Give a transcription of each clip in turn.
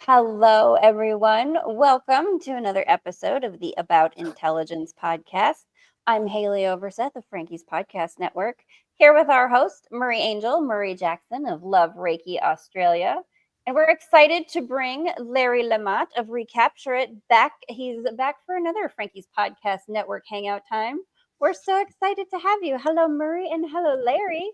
Hello, everyone. Welcome to another episode of the About Intelligence podcast. I'm Haleigh Overseth of Frankie's Podcast Network, here with our host, Murray Jackson of Love Reiki Australia. And we're excited to bring Larry LaMotte of Recapture IT back. He's back for another Frankie's Podcast Network Hangout time. We're so excited to have you. Hello, Murray, and hello, Larry.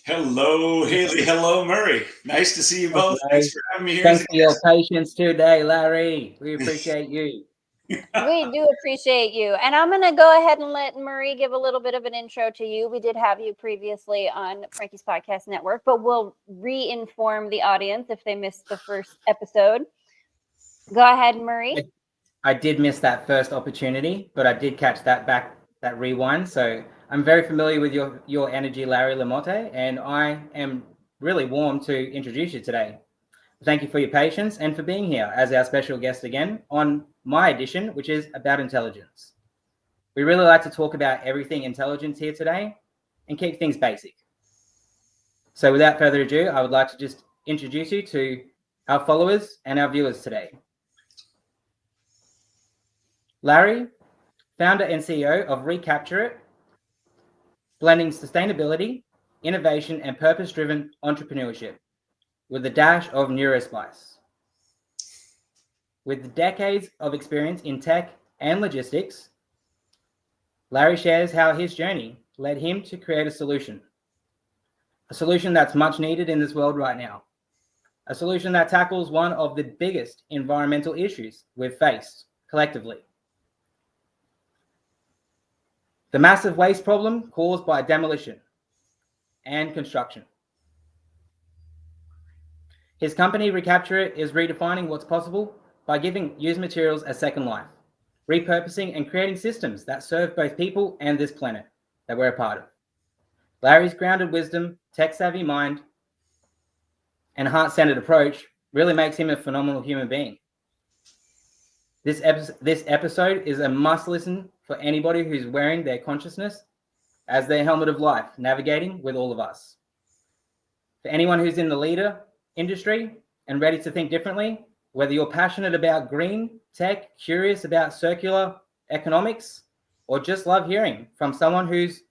Hello, Haleigh. Hello, Murray. Nice to see you both. Hello. Thanks for having me here. Thanks for your patience today, Larry. We appreciate you. We do appreciate you. And I'm going to go ahead and let Murray give a little bit of an intro to you. We did have you previously on Frankie's Podcast Network, but we'll re-inform the audience if they missed the first episode. Go ahead, Murray. I did miss that first opportunity, but I did catch that rewind. So I'm very familiar with your energy, Larry LaMotte, and I am really warm to introduce you today. Thank you for your patience and for being here as our special guest again on my edition, which is About Intelligence. We really like to talk about everything intelligence here today and keep things basic. So without further ado, I would like to just introduce you to our followers and our viewers today. Larry, founder and CEO of Recapture IT, blending sustainability, innovation, and purpose-driven entrepreneurship with a dash of neurospice. With decades of experience in tech and logistics, Larry shares how his journey led him to create a solution that's much needed in this world right now, a solution that tackles one of the biggest environmental issues we've faced collectively. The massive waste problem caused by demolition and construction. His company, Recapture IT, is redefining what's possible by giving used materials a second life, repurposing and creating systems that serve both people and this planet that we're a part of. Larry's grounded wisdom, tech-savvy mind, and heart-centered approach really makes him a phenomenal human being. This episode is a must-listen for anybody who's wearing their consciousness as their helmet of life, navigating with all of us. For anyone who's in the leader industry and ready to think differently, whether you're passionate about green tech, curious about circular economics, or just love hearing from someone who's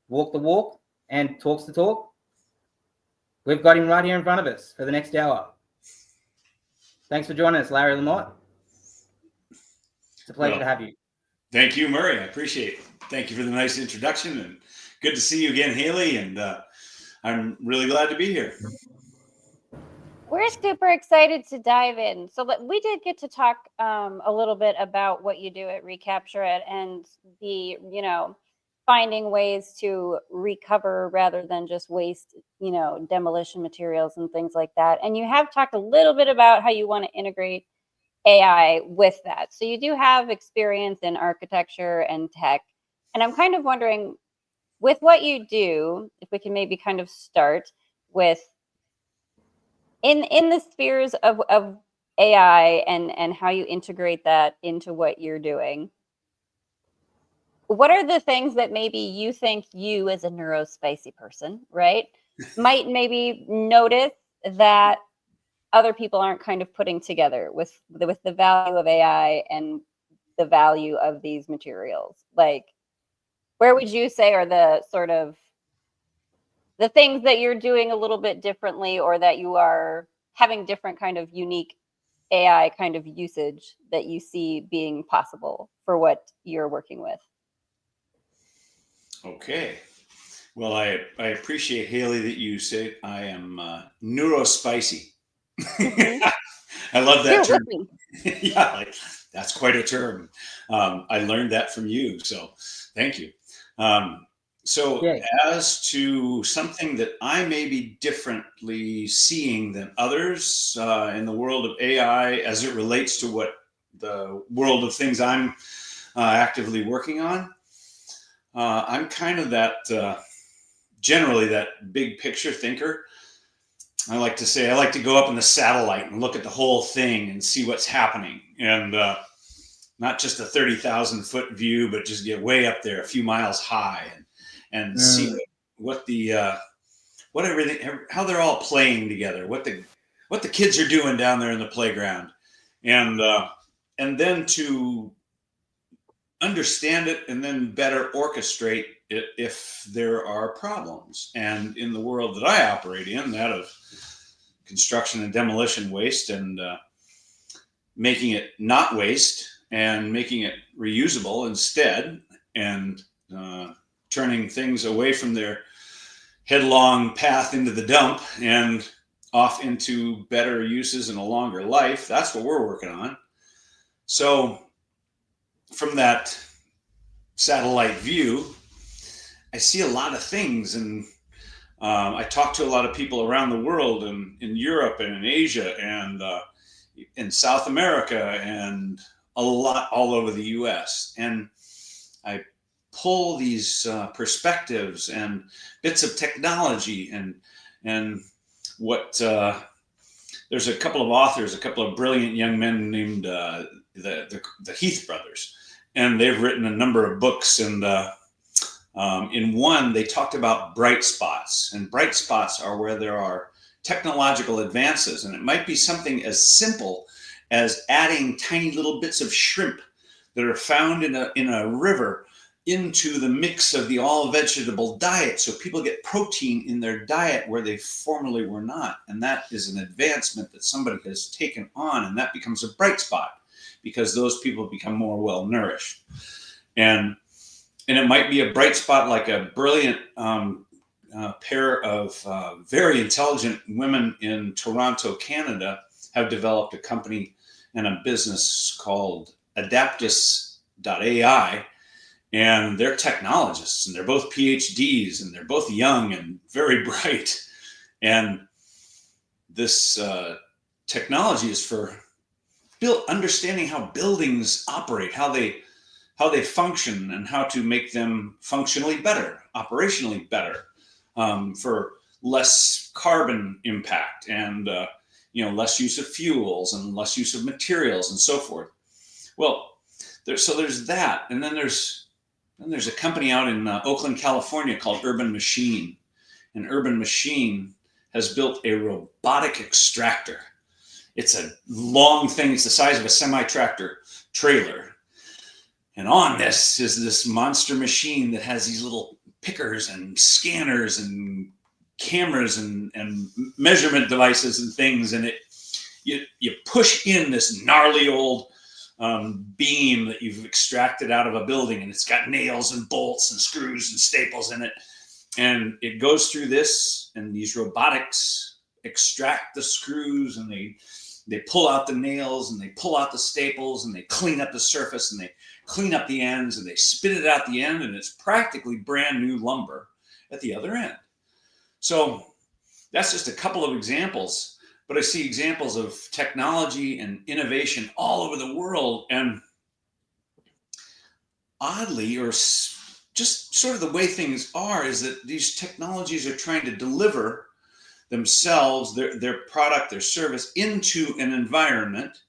walked the walk and talks the talk, we've got him right here in front of us for the next hour. Thanks for joining us, Larry LaMotte. It's a pleasure to have you. Thank you, Murray. I appreciate it. Thank you for the nice introduction, and good to see you again, Haleigh, and I'm really glad to be here. We're super excited to dive in. So we did get to talk a little bit about what you do at Recapture IT and the, finding ways to recover rather than just waste, demolition materials and things like that. And you have talked a little bit about how you want to integrate AI with that. So you do have experience in architecture and tech. And I'm kind of wondering, with what you do, if we can maybe kind of start with in the spheres of AI and how you integrate that into what you're doing. What are the things that maybe you think you as a neurospicy person, right, might maybe notice that other people aren't kind of putting together with the value of AI and the value of these materials? Like, where would you say are the sort of the things that you're doing a little bit differently, or that you are having different kind of unique AI kind of usage that you see being possible for what you're working with? Okay. Well, I appreciate, Haleigh, that you say I am neurospicy. Mm-hmm. I love that term. Me. Yeah, that's quite a term. I learned that from you, so thank you. As to something that I may be differently seeing than others in the world of AI as it relates to what the world of things I'm actively working on, I'm kind of that, generally that big picture thinker. I like to say I like to go up in the satellite and look at the whole thing and see what's happening. And not just a 30,000 foot view, but just get way up there, a few miles high, and see what everything, how they're all playing together, what the what the kids are doing down there in the playground, and then to understand it and then better orchestrate it if there are problems. And in the world that I operate in, that of construction and demolition waste, and making it not waste and making it reusable instead, and turning things away from their headlong path into the dump and off into better uses and a longer life. That's what we're working on. So from that satellite view, I see a lot of things, and I talk to a lot of people around the world, and in Europe and in Asia and in South America, and a lot all over the US. And I pull these perspectives and bits of technology, and what there's a couple of authors, a couple of brilliant young men named the Heath brothers, and they've written a number of books. And in one, they talked about bright spots, and bright spots are where there are technological advances, and it might be something as simple as adding tiny little bits of shrimp that are found in a river into the mix of the all vegetable diet, so people get protein in their diet where they formerly were not. And that is an advancement that somebody has taken on, and that becomes a bright spot because those people become more well nourished. And it might be a bright spot like a brilliant pair of very intelligent women in Toronto, Canada, have developed a company and a business called Adaptus.ai. And they're technologists, and they're both PhDs, and they're both young and very bright. And this technology is for understanding how buildings operate, how they function, and how to make them functionally better, operationally better, for less carbon impact, and less use of fuels and less use of materials and so forth. Well, there's that, and then there's a company out in Oakland, California called Urban Machine. And Urban Machine has built a robotic extractor. It's a long thing. It's the size of a semi-tractor trailer. And on this is this monster machine that has these little pickers and scanners and cameras and measurement devices and things. And you push in this gnarly old beam that you've extracted out of a building, and it's got nails and bolts and screws and staples in it, and it goes through this, and these robotics extract the screws, and they pull out the nails, and they pull out the staples, and they clean up the surface, and they clean up the ends, and they spit it out the end, and it's practically brand new lumber at the other end. So that's just a couple of examples. But I see examples of technology and innovation all over the world. And oddly, or just sort of the way things are, is that these technologies are trying to deliver themselves, their product, their service, into an environment,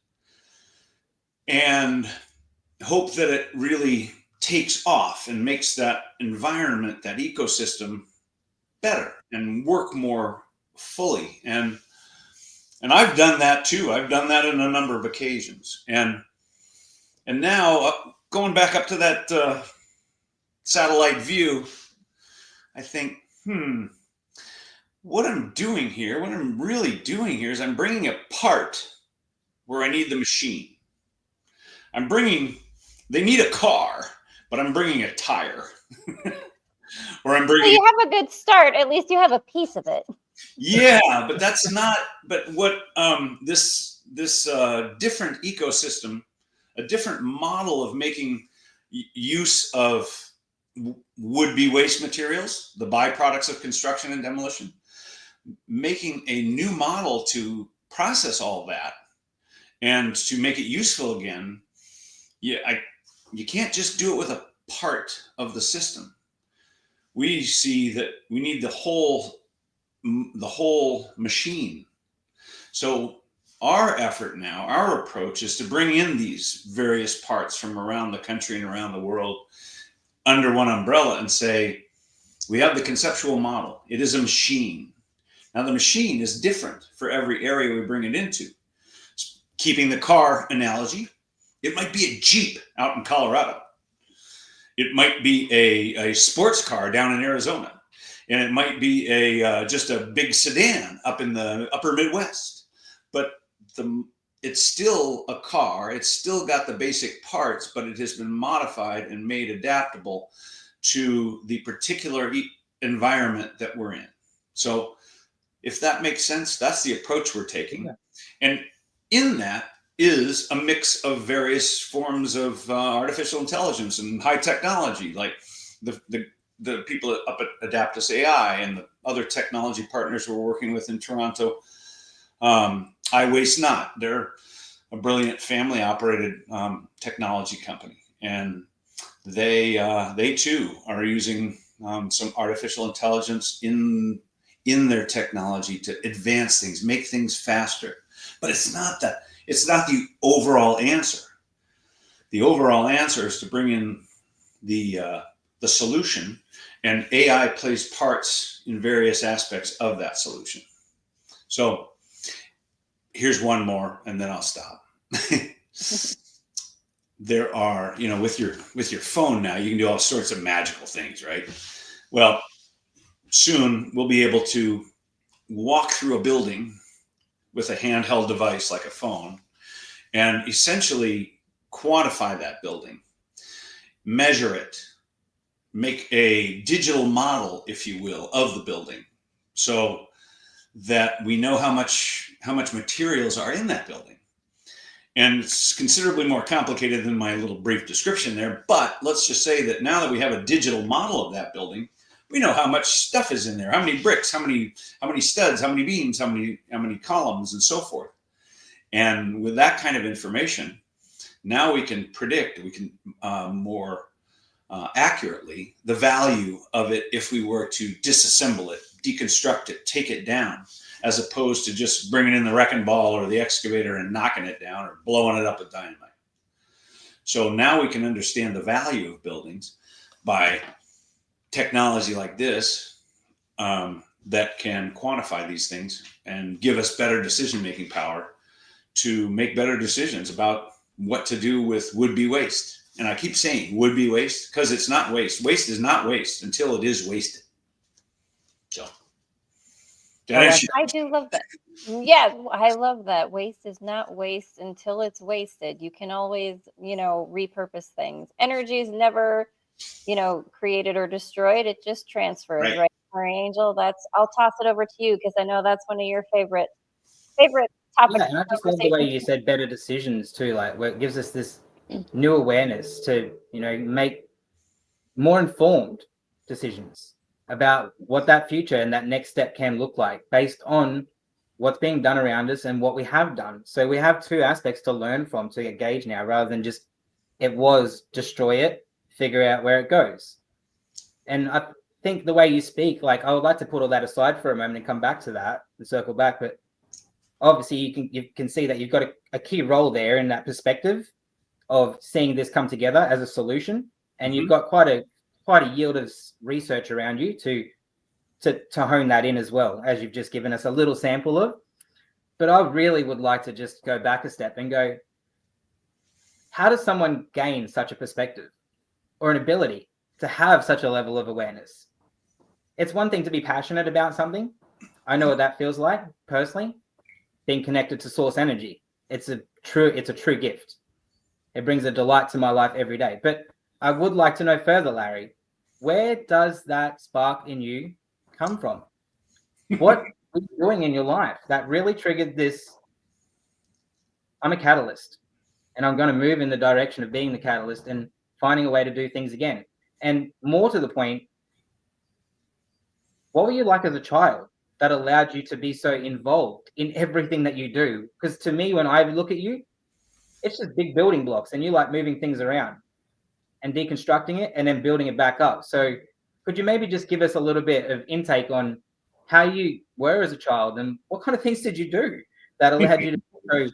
and hope that it really takes off and makes that environment, that ecosystem, better and work more fully. And I've done that too. I've done that on a number of occasions. And now, going back up to that satellite view, I think, what I'm doing here, what I'm really doing here is I'm bringing a part where I need the machine. They need a car, but I'm bringing a tire. Or I'm bringing. Well, you have a good start. At least you have a piece of it. Yeah, but that's not. But what this different ecosystem, a different model of making use of would-be waste materials, the byproducts of construction and demolition, making a new model to process all that and to make it useful again. You can't just do it with a part of the system. We see that we need the whole machine. So our effort now, our approach, is to bring in these various parts from around the country and around the world under one umbrella and say, we have the conceptual model. It is a machine. Now, the machine is different for every area we bring it into. Keeping the car analogy, it might be a Jeep out in Colorado. It might be a sports car down in Arizona. And it might be just a big sedan up in the upper Midwest. But it's still a car. It's still got the basic parts, but it has been modified and made adaptable to the particular environment that we're in. So if that makes sense, that's the approach we're taking. Yeah. And in that is a mix of various forms of artificial intelligence and high technology, like the people up at Adaptus AI and the other technology partners we're working with in Toronto. I Waste Not. They're a brilliant family-operated technology company, and they too are using some artificial intelligence in their technology to advance things, make things faster. But it's not the overall answer. The overall answer is to bring in the solution, and AI plays parts in various aspects of that solution. So here's one more, and then I'll stop. There are, with your phone now, you can do all sorts of magical things, right? Well, soon we'll be able to walk through a building with a handheld device like a phone and essentially quantify that building, measure it, make a digital model, if you will, of the building, so that we know how much materials are in that building. And it's considerably more complicated than my little brief description there, but let's just say that now that we have a digital model of that building, we know how much stuff is in there, how many bricks, how many studs, how many beams, how many columns, and so forth. And with that kind of information, now we can predict, more accurately the value of it if we were to disassemble it, deconstruct it, take it down, as opposed to just bringing in the wrecking ball or the excavator and knocking it down or blowing it up with dynamite. So now we can understand the value of buildings by technology like this that can quantify these things and give us better decision-making power to make better decisions about what to do with would-be waste. And I keep saying would-be waste because it's not waste. Waste is not waste until it is wasted. So I do love that. Yes, I love that. Waste is not waste until it's wasted. You can always, repurpose things. Energy is never, created or destroyed. It just transfers, right? Mary Angel, I'll toss it over to you because I know that's one of your favorite topics. Yeah, and I just love the way you said better decisions too, like where it gives us this new awareness to, make more informed decisions about what that future and that next step can look like based on what's being done around us and what we have done. So we have two aspects to learn from, to engage now, rather than just destroy it, figure out where it goes. And I think the way you speak, like, I would like to put all that aside for a moment and come back to that and circle back. But obviously you can see that you've got a key role there in that perspective of seeing this come together as a solution. And you've got quite a yield of research around you to hone that in as well, as you've just given us a little sample of. But I really would like to just go back a step and go, how does someone gain such a perspective or an ability to have such a level of awareness? It's one thing to be passionate about something. I know what that feels like personally, being connected to source energy. It's a true gift. It brings a delight to my life every day. But I would like to know further, Larry, where does that spark in you come from? What are you doing in your life that really triggered this? I'm a catalyst, and I'm going to move in the direction of being the catalyst and finding a way to do things again. And more to the point, what were you like as a child that allowed you to be so involved in everything that you do? Because to me, when I look at you, it's just big building blocks, and you like moving things around and deconstructing it and then building it back up. So could you maybe just give us a little bit of intake on how you were as a child and what kind of things did you do that allowed you to be so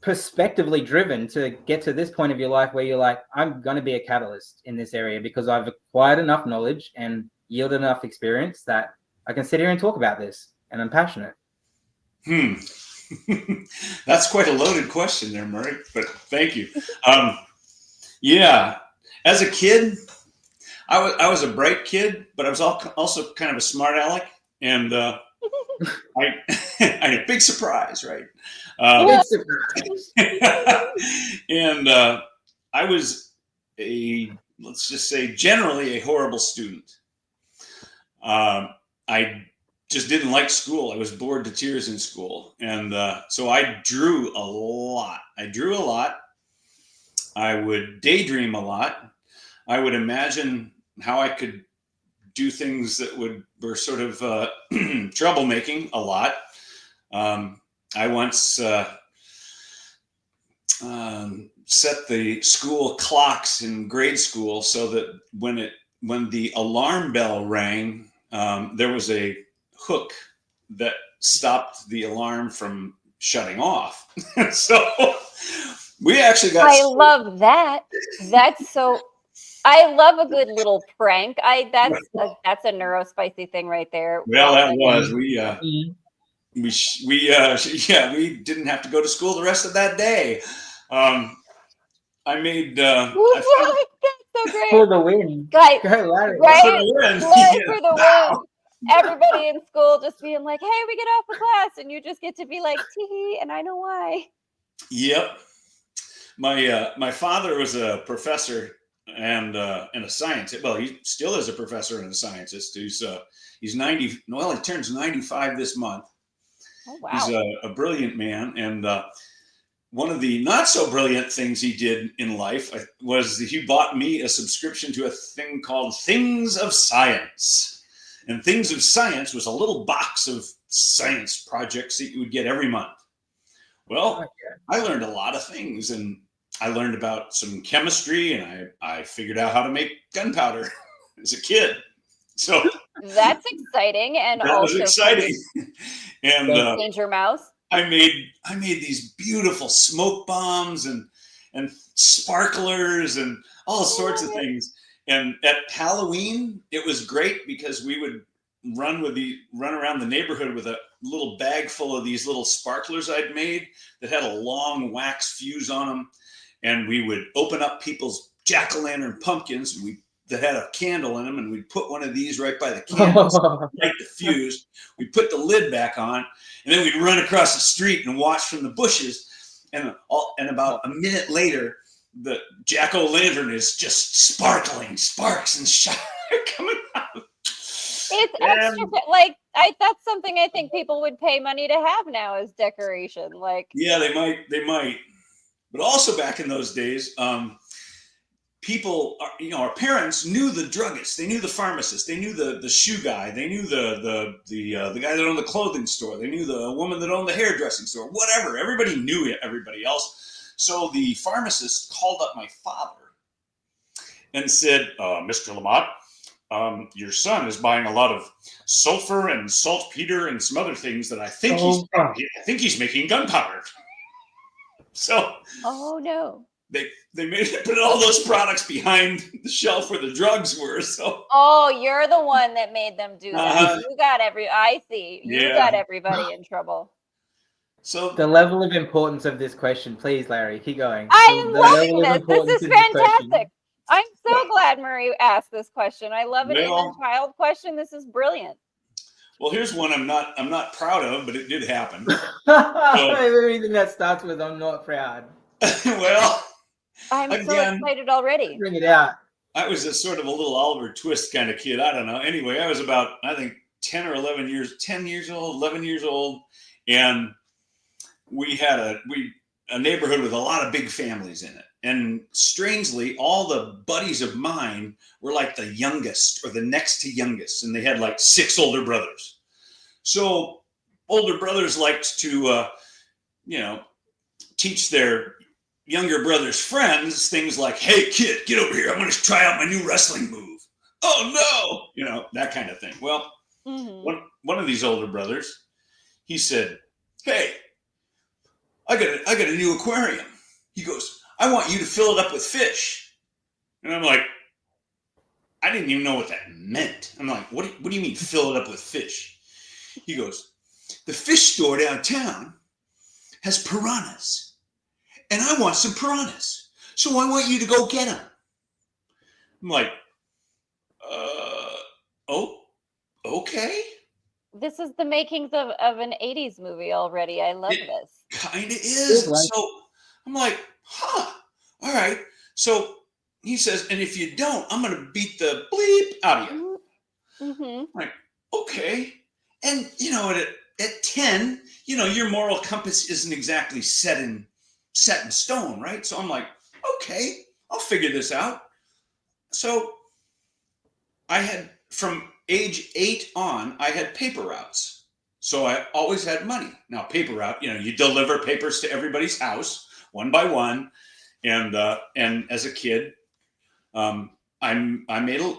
perspectively driven to get to this point of your life where you're like, I'm going to be a catalyst in this area because I've acquired enough knowledge and yielded enough experience that I can sit here and talk about this? and I'm passionate. That's quite a loaded question there, Murray, but thank you. Yeah, as a kid, I was a bright kid, but I was also kind of a smart aleck, and I I had a big surprise, right? Big surprise. And I was let's just say, generally a horrible student. I just didn't like school. I was bored to tears in school. And so I drew a lot. I would daydream a lot. I would imagine how I could do things that were sort of troublemaking a lot. I once set the school clocks in grade school so that when the alarm bell rang, there was a hook that stopped the alarm from shutting off. So we actually got. I love that. That's so. I love a good little prank. That's a neurospicy thing right there. Well, that was we didn't have to go to school the rest of that day. I made. That's so great. For the win. Guys, Go, Larry. right? For the win. Larry Yeah. for the win. Everybody in school just being like, hey, we get off the class, and you just get to be like, tee, and I know why. Yep. My father was a professor and a scientist. Well, he still is a professor and a scientist. He's 90. Well, he turns 95 this month. Oh, wow. He's a brilliant man, and one of the not so brilliant things he did in life was that he bought me a subscription to a thing called Things of Science. And Things of Science was a little box of science projects that you would get every month. Well, I learned a lot of things, and I learned about some chemistry, and I figured out how to make gunpowder as a kid. So that's exciting, and that also was exciting. And Danger Mouse. I made these beautiful smoke bombs and sparklers and all sorts of things. And at Halloween, it was great because we would run around the neighborhood with a little bag full of these little sparklers I'd made that had a long wax fuse on them. And we would open up people's jack-o'-lantern pumpkins that had a candle in them, and we'd put one of these right by the candles, light the fuse. We'd put the lid back on, and then we'd run across the street and watch from the bushes. And about a minute later, the jack-o'-lantern is just sparkling, sparks and shine coming out. It's extra, that's something I think people would pay money to have now as decoration. Yeah, they might. But also back in those days, people, our parents knew the druggist, they knew the pharmacist, they knew the shoe guy, they knew the guy that owned the clothing store, they knew the woman that owned the hairdressing store, whatever. Everybody knew everybody else. So the pharmacist called up my father and said, Mr. LaMotte, your son is buying a lot of sulfur and saltpeter and some other things that I think he's making gunpowder. So, oh no. They made it put all those products behind the shelf where the drugs were. So you're the one that made them do that. You got I see. You got everybody in trouble. So the level of importance of this question, please, Larry, keep going. I'm loving this. This is fantastic. I'm so glad Murray asked this question. I love an inner child question. This is brilliant. Well, here's one I'm not proud of, but it did happen. Everything that starts with "I'm not proud." Well, I'm so excited already. Bring it out. I was a sort of a little Oliver Twist kind of kid. I don't know. Anyway, I was about, I think, 10 years old. And we had a neighborhood with a lot of big families in it. And strangely, all the buddies of mine were like the youngest or the next to youngest. And they had like 6 older brothers. So older brothers liked to, teach their younger brother's friends things like, hey, kid, get over here. I'm going to try out my new wrestling move. Oh, no. That kind of thing. Well, one of these older brothers, he said, hey, I got a new aquarium. He goes, I want you to fill it up with fish. And I'm like, I didn't even know what that meant. I'm like, what do you mean fill it up with fish? He goes, the fish store downtown has piranhas, and I want some piranhas. So I want you to go get them. I'm like, oh, okay. This is the makings of an 80s movie already. I love It this. kind of is. So I'm like, huh, all right. So he says, and if you don't, I'm going to beat the bleep out of you. Mm-hmm. I'm like, okay. And, at 10, your moral compass isn't exactly set in stone, right? So I'm like, okay, I'll figure this out. So I had, from age 8 on, I had paper routes. So I always had money. Now, paper route, you deliver papers to everybody's house one by one. And as a kid, I made a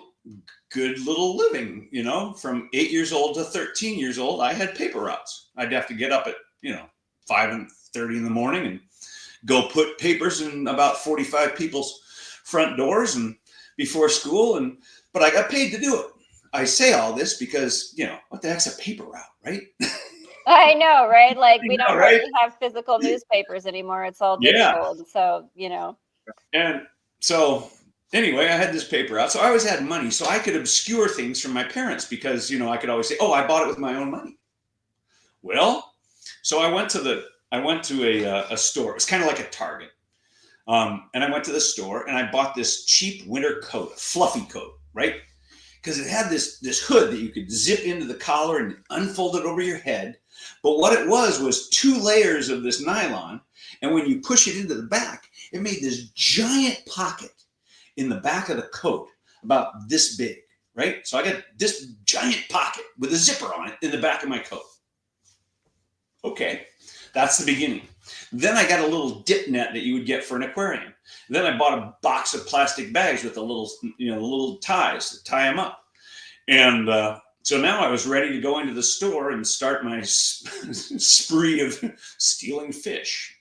good little living, from 8 years old to 13 years old. I had paper routes. I'd have to get up at, 5:30 in the morning and go put papers in about 45 people's front doors and before school. But I got paid to do it. I say all this because, what the heck's a paper route, right? I know, right? Like we don't right? really have physical newspapers anymore. It's all digital. And so, And so anyway, I had this paper route. So I always had money. So I could obscure things from my parents because, I could always say, oh, I bought it with my own money. Well, so I went to a store. It was kind of like a Target. And I went to the store and I bought this cheap winter coat, a fluffy coat, right? Because it had this hood that you could zip into the collar and unfold it over your head. But what it was 2 layers of this nylon. And when you push it into the back, it made this giant pocket in the back of the coat about this big, right? So I got this giant pocket with a zipper on it in the back of my coat. Okay, that's the beginning. Then I got a little dip net that you would get for an aquarium. Then I bought a box of plastic bags with the little ties to tie them up. And so now I was ready to go into the store and start my spree of stealing fish.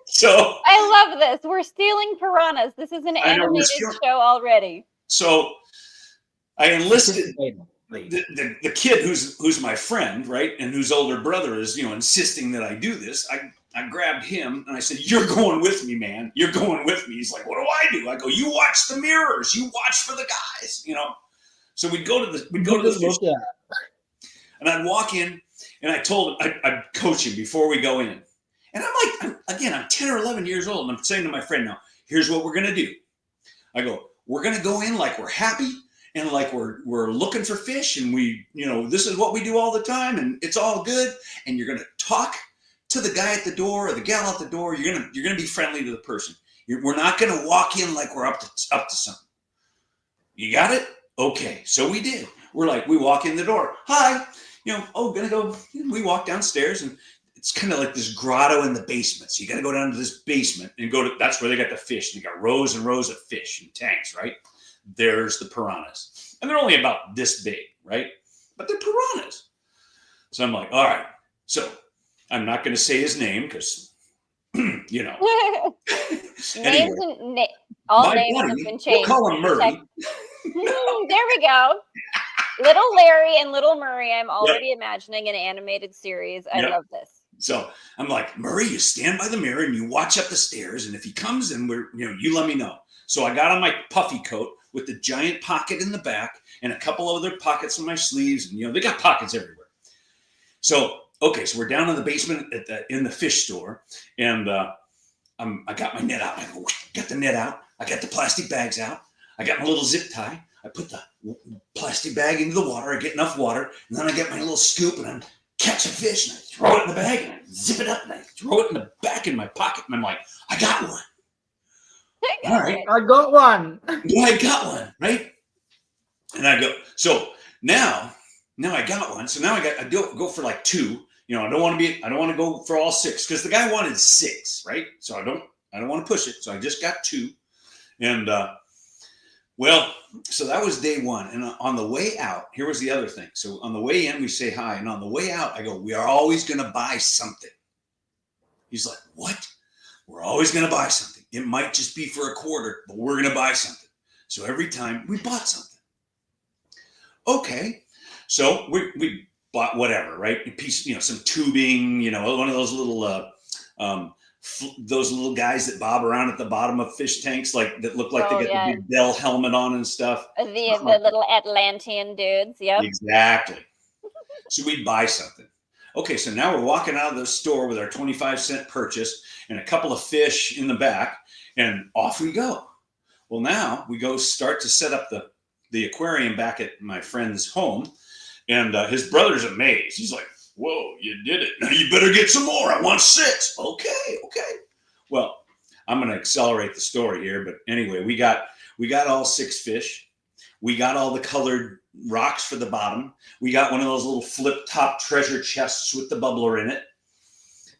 So I love this. We're stealing piranhas. This is an animated show already. So I enlisted the kid who's my friend, right, and whose older brother is insisting that I do this. I grabbed him and I said, "You're going with me, man. You're going with me." He's like, "What do I do?" I go, "You watch the mirrors. You watch for the guys." So we'd go to the fish, and I'd walk in, and I told him I'd coach him before we go in. And I'm 10 or 11 years old, and I'm saying to my friend, "Now, here's what we're gonna do." I go, "We're gonna go in like we're happy and like we're looking for fish, and this is what we do all the time, and it's all good. And you're gonna talk to the guy at the door or the gal at the door. You're gonna be friendly to the person. We're not gonna walk in like we're up to something. You got it? Okay." So we did. We walk in the door. "Hi, gonna go." We walk downstairs, and it's kind of like this grotto in the basement. So you got to go down to this basement and that's where they got the fish. They got rows and rows of fish in tanks, right? There's the piranhas. And they're only about this big, right? But they're piranhas. So I'm like, all right. So I'm not going to say his name because, Names anyway, and all names have been changed. We'll call him Murray. There we go. Little Larry and Little Murray. I'm already imagining an animated series. I love this. So I'm like, "Murray, you stand by the mirror and you watch up the stairs. And if he comes, then you let me know." So I got on my puffy coat with the giant pocket in the back and a couple other pockets in my sleeves. And, they got pockets everywhere. So, okay. So we're down in the basement in the fish store. And I got my net out. I go, got the net out. I got the plastic bags out. I got my little zip tie. I put the plastic bag into the water. I get enough water. And then I get my little scoop and I'm catch a fish and I throw it in the bag and I zip it up and I throw it in the back in my pocket. And I'm like, "I got one." All right. I got one. Yeah, I got one, right? And I go, so now I got one. So now I go for like 2. I don't want to go for all 6 because the guy wanted 6, right? So I don't want to push it. So I just got 2. And so that was day 1. And on the way out, here was the other thing. So on the way in, we say hi. And on the way out, I go, "We are always going to buy something." He's like, "What?" "We're always going to buy something. It might just be for a quarter, but we're going to buy something." So every time we bought something. Okay. So we bought whatever, right? A piece, some tubing, one of those little um, those little guys that bob around at the bottom of fish tanks, like that look like they Oh got the yeah, big bell helmet on and stuff. the little Atlantean dudes. Yep. Exactly. So we'd buy something. Okay, so now we're walking out of the store with our 25-cent purchase and a couple of fish in the back, and off we go. Well, now we go start to set up the aquarium back at my friend's home, and his brother's amazed. He's like, "Whoa, you did it! Now you better get some more. I want 6." Okay. Well, I'm going to accelerate the story here, but anyway, we got all 6 fish. We got all the colored rocks for the bottom. We got one of those little flip top treasure chests with the bubbler in it.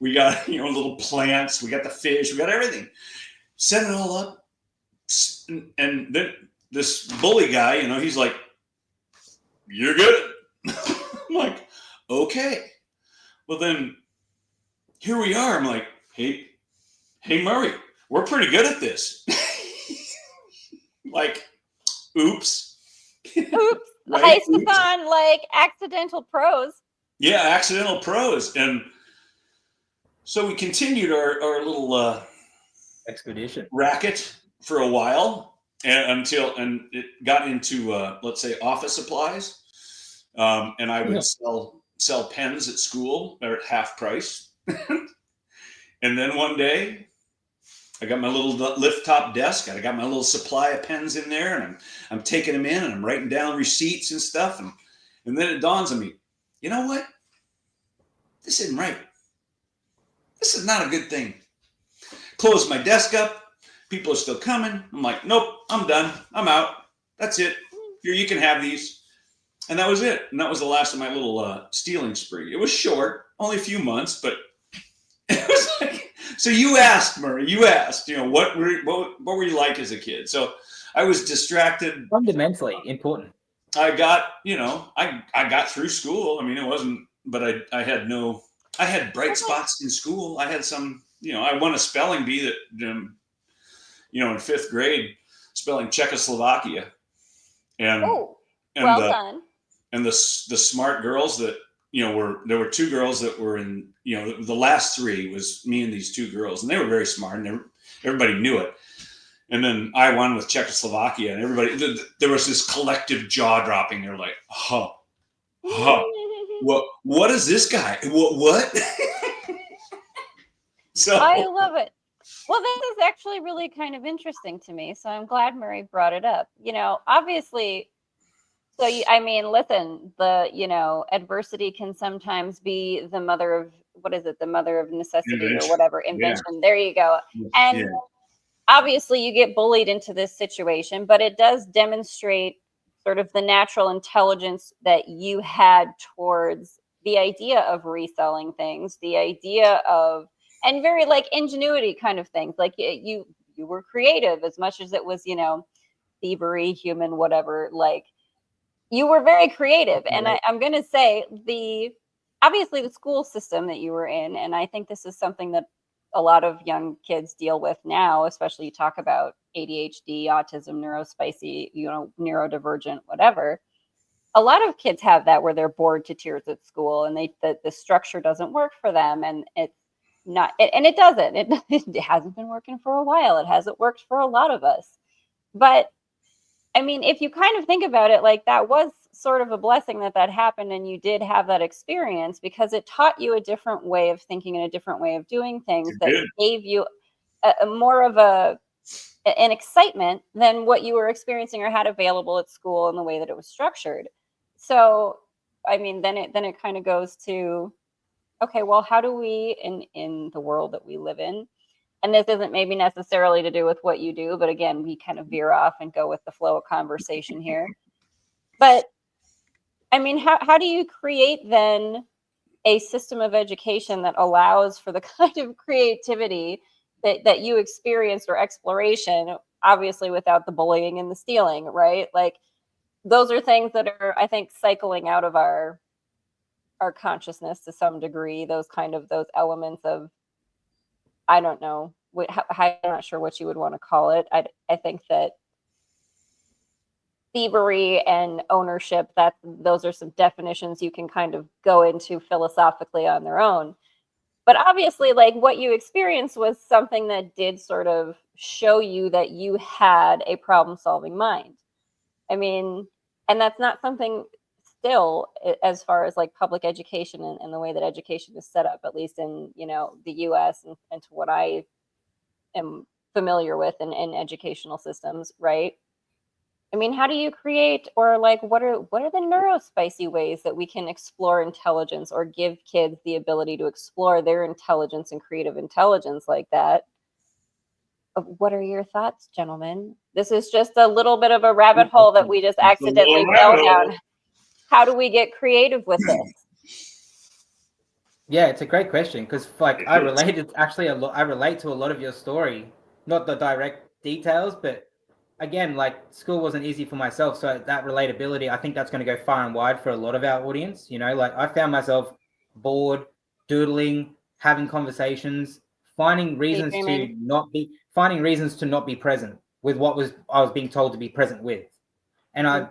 We got little plants. We got the fish. We got everything. Set it all up, and then this bully guy, he's like, "You're good." I'm like, "Okay." Well, then here we are. I'm like, "Hey, Murray, we're pretty good at this." Like, oops. Oops. Right? Heist-a-thon, like accidental pros. Yeah, accidental pros. And so we continued our little expedition racket for a while until it got into let's say office supplies, and I would sell pens at school. They're at half price. And then one day I got my little lift top desk. I got my little supply of pens in there, and I'm taking them in, and I'm writing down receipts and stuff. And then it dawns on me, you know what? This isn't right. This is not a good thing. Close my desk up. People are still coming. I'm like, nope, I'm done. I'm out. That's it. Here, you can have these. And that was it. And that was the last of my little stealing spree. It was short, only a few months, but it was like, so you asked, Murray, what were you like as a kid? So I was distracted. Fundamentally important. I got, I got through school. I mean, it wasn't, but I had bright spots in school. I had some, I won a spelling bee that, in 5th grade, spelling Czechoslovakia. And, well done. And the smart girls that, there were 2 girls that were in, the last 3 was me and these 2 girls, and they were very smart, and everybody knew it. And then I won with Czechoslovakia, and everybody, there was this collective jaw dropping. They're like, what is this guy? What? So I love it. Well, this is actually really kind of interesting to me. So I'm glad Murray brought it up. Obviously, so listen, the, adversity can sometimes be the mother of, the mother of necessity or whatever, invention. Yeah. There you go. And obviously you get bullied into this situation, but it does demonstrate sort of the natural intelligence that you had towards the idea of reselling things, the idea of, and very like ingenuity kind of things. Like you were creative as much as it was, thievery, human, whatever, like you were very creative. And I'm going to say obviously the school system that you were in, and I think this is something that a lot of young kids deal with now, especially you talk about ADHD, autism, neurospicy, neurodivergent, whatever. A lot of kids have that where they're bored to tears at school, and the structure doesn't work for them, and it's not, and it doesn't. It hasn't been working for a while. It hasn't worked for a lot of us. But I mean, if you kind of think about it, like that was sort of a blessing that happened, and you did have that experience because it taught you a different way of thinking and a different way of doing things that gave you a more of an excitement than what you were experiencing or had available at school in the way that it was structured. So, I mean, then it kind of goes to, okay, well, how do we in the world that we live in? And this isn't maybe necessarily to do with what you do, but again, we kind of veer off and go with the flow of conversation here. But I mean, how do you create then a system of education that allows for the kind of creativity that you experienced or exploration, obviously without the bullying and the stealing, right? Like those are things that are, I think, cycling out of our consciousness to some degree, those elements of, I don't know, I'm not sure what you would want to call it. I think that thievery and ownership, those are some definitions you can kind of go into philosophically on their own. But obviously, like, what you experienced was something that did sort of show you that you had a problem-solving mind. I mean, and that's not something still as far as like public education and the way that education is set up, at least in, the US and to what I am familiar with in educational systems, right? I mean, how do you create, or like what are the neurospicy ways that we can explore intelligence or give kids the ability to explore their intelligence and creative intelligence like that? What are your thoughts, gentlemen? This is just a little bit of a rabbit hole that we just It's a little accidentally fell rabbit hole. down. How do we get creative with this? Yeah, it's a great question because like I relate to a lot of your story, not the direct details, but again, like school wasn't easy for myself, so that relatability, I think that's going to go far and wide for a lot of our audience. Like I found myself bored, doodling, having conversations, finding reasons to not be present with what I was being told to be present with. And I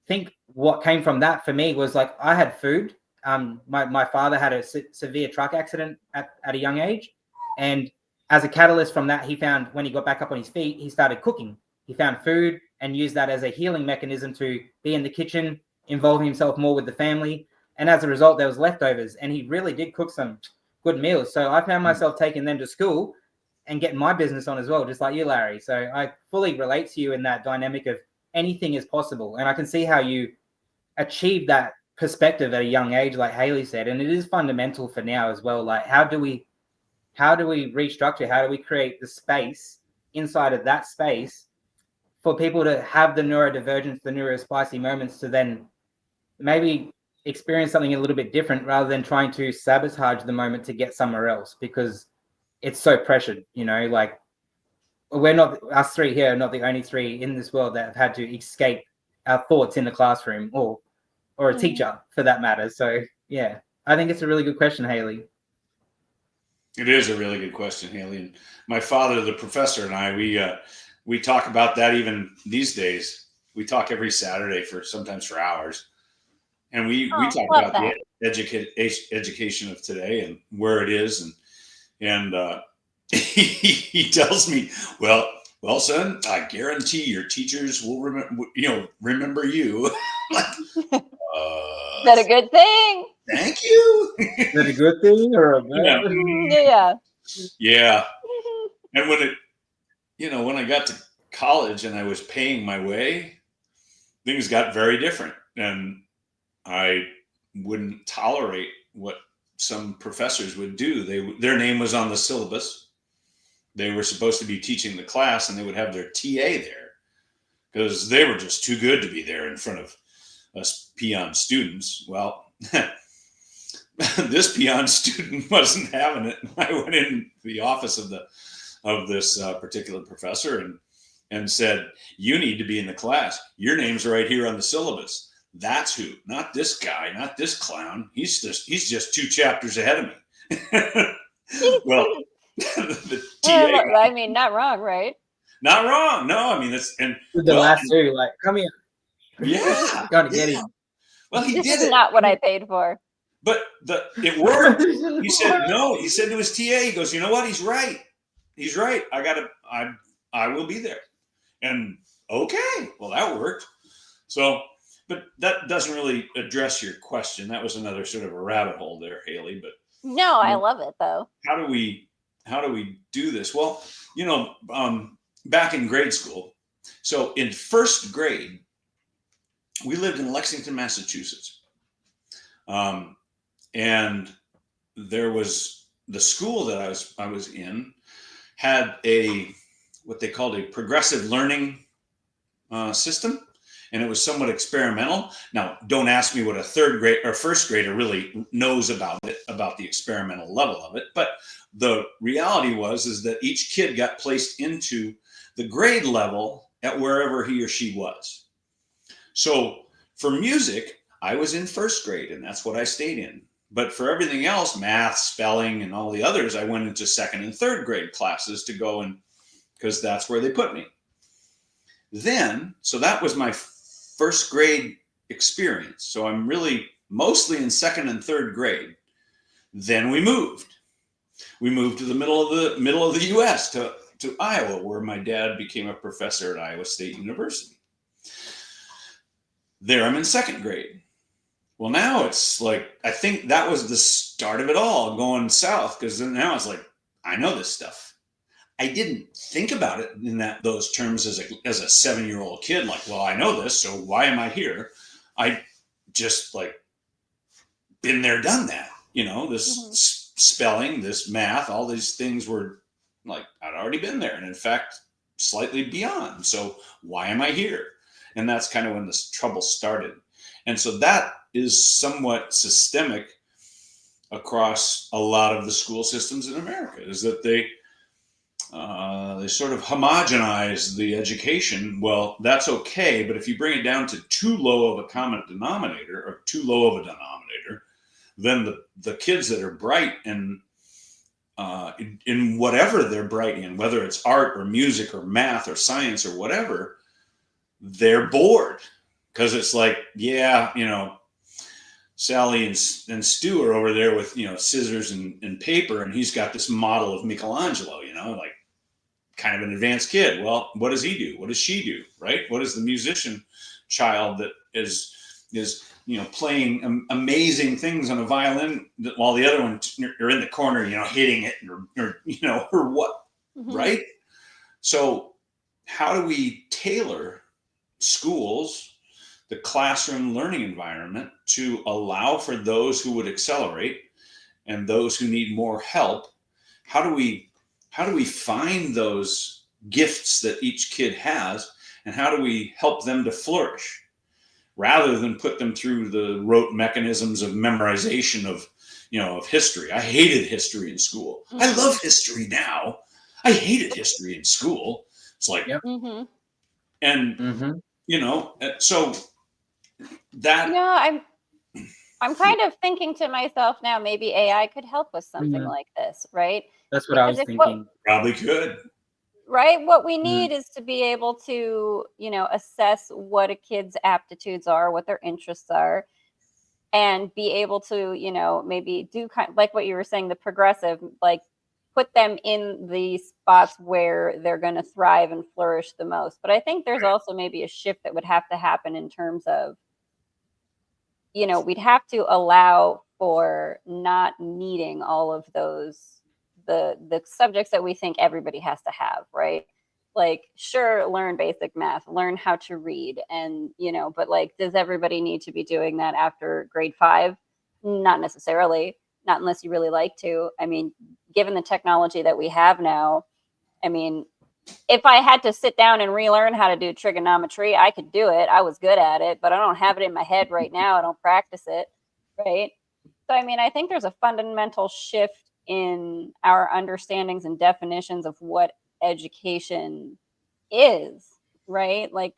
think what came from that for me was like I had food. My father had a severe truck accident at a young age, and as a catalyst from that, he found when he got back up on his feet, he started cooking. He found food and used that as a healing mechanism to be in the kitchen, involving himself more with the family. And as a result, there was leftovers, and he really did cook some good meals. So I found myself taking them to school and getting my business on as well, just like you, Larry. So I fully relate to you in that dynamic of anything is possible. And I can see how you achieve that perspective at a young age, like Haleigh said. And it is fundamental for now as well. Like, how do we restructure? How do we create the space inside of that space for people to have the neurodivergence, the neurospicy moments to then maybe experience something a little bit different rather than trying to sabotage the moment to get somewhere else because it's so pressured, like us three here are not the only three in this world that have had to escape our thoughts in the classroom or a teacher for that matter. So yeah, I think it's a really good question, Haleigh. It is a really good question, Haleigh. And my father, the professor, and I, we talk about that even these days. We talk every Saturday sometimes for hours, and we talk about that. the education of today and where it is, and he tells me, well, son, I guarantee your teachers will remember you. Is that a good thing? Thank you. Is that a good thing or a bad thing? Yeah. And when I got to college and I was paying my way, things got very different, and I wouldn't tolerate what some professors would do. Their name was on the syllabus. They were supposed to be teaching the class, and they would have their TA there because they were just too good to be there in front of us peon students. Well, this peon student wasn't having it. I went in the office of this particular professor and said, "You need to be in the class. Your name's right here on the syllabus. That's who, not this guy, not this clown. He's just 2 chapters ahead of me." Well, the TA. I mean, not wrong, right? Not wrong. No, I mean that's The last two, like, come here. Yeah, gotta get him. Well, he this did is it. not what I paid for. But it worked. He said no. He said to his TA, he goes, "You know what? He's right. He's right. I will be there." And okay, well that worked. So, but that doesn't really address your question. That was another sort of a rabbit hole there, Haleigh. But no, I love it though. How do we do this? Well, back in grade school. So in first grade, we lived in Lexington, Massachusetts. And there was the school that I was in had what they called a progressive learning system, and it was somewhat experimental. Now, don't ask me what a third grade or first grader really knows about the experimental level of it, but the reality is that each kid got placed into the grade level at wherever he or she was. So for music, I was in first grade, and that's what I stayed in. But for everything else, math, spelling, and all the others, I went into second and third grade classes to go, and because that's where they put me. Then, so that was my first grade experience. So I'm really mostly in second and third grade. Then we moved. We moved to the middle of the U.S. to Iowa, where my dad became a professor at Iowa State University. There I'm in second grade. Well, now it's like, I think that was the start of it all going south, because then now it's like, I know this stuff. I didn't think about it in those terms as a 7-year-old kid. Like, well, I know this, so why am I here? I just like been there, done that. This spelling, this math, all these things were like, I'd already been there. And in fact, slightly beyond. So why am I here? And that's kind of when this trouble started. And so that is somewhat systemic across a lot of the school systems in America, is that they sort of homogenize the education. Well, that's okay, but if you bring it down to too low of a common denominator, or too low of a denominator, then the kids that are bright and in whatever they're bright in, whether it's art or music or math or science or whatever, they're bored, because it's like, yeah, Sally and Stu are over there with, scissors and paper, and he's got this model of Michelangelo, like kind of an advanced kid. Well, what does he do? What does she do? Right? What is the musician child that is playing amazing things on a violin, while the other one are in the corner, hitting it or what, right? So how do we tailor schools, the classroom learning environment, to allow for those who would accelerate and those who need more help? How do we find those gifts that each kid has, and how do we help them to flourish, rather than put them through the rote mechanisms of memorization of history? I hated history in school. I love history now. I hated history in school. It's like, and so that. I'm kind of thinking to myself now, maybe AI could help with something like this, right? That's what I was thinking. Probably could. Right? What we need is to be able to, assess what a kid's aptitudes are, what their interests are, and be able to, maybe do kind of like what you were saying, the progressive, like put them in the spots where they're going to thrive and flourish the most. But I think there's also maybe a shift that would have to happen in terms of, we'd have to allow for not needing all of those, the subjects that we think everybody has to have, right? Like, sure, learn basic math, learn how to read, and but like, does everybody need to be doing that after grade 5? Not necessarily, not unless you really like to. I mean, given the technology that we have now, I mean, if I had to sit down and relearn how to do trigonometry, I could do it. I was good at it, but I don't have it in my head right now. I don't practice it, right? So, I mean, I think there's a fundamental shift in our understandings and definitions of what education is, right? Like,